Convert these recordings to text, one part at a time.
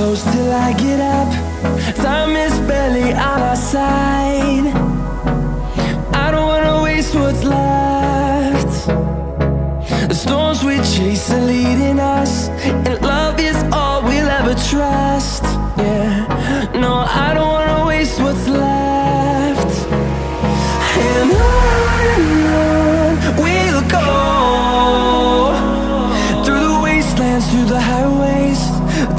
close till I get up. Time is barely on our side. I don't wanna waste what's left. The storms we chase are leading us, and love is all we'll ever trust. Yeah, no, I don't wanna waste what's left. And on we'll go, through the wastelands, through the highways,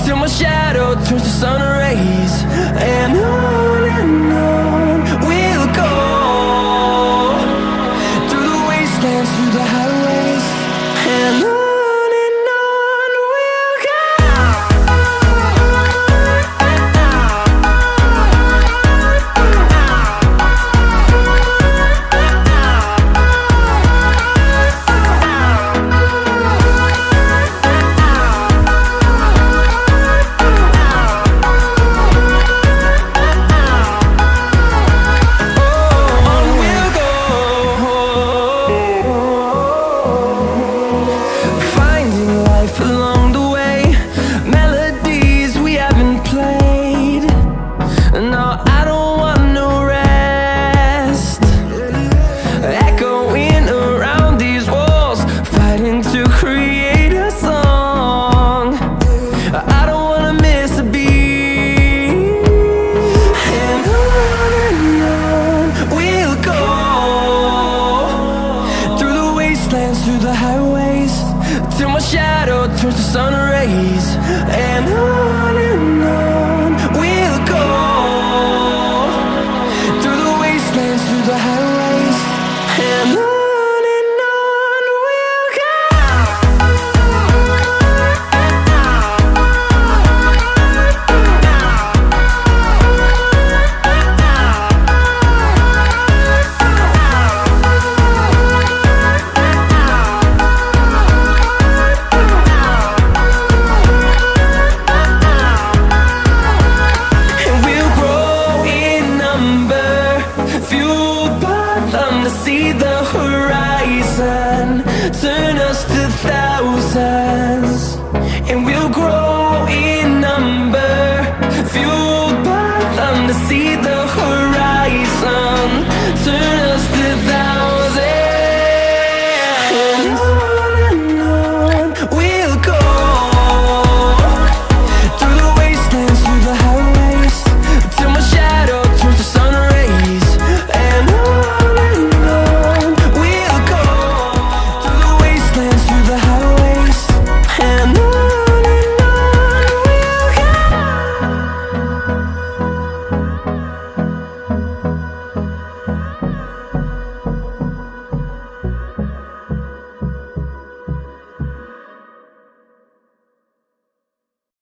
till my shadow turns to sun rays. And on we'll go, through the wastelands, through the highways, and on we'll go. Through the highways, till my shadow turns to sun rays. And on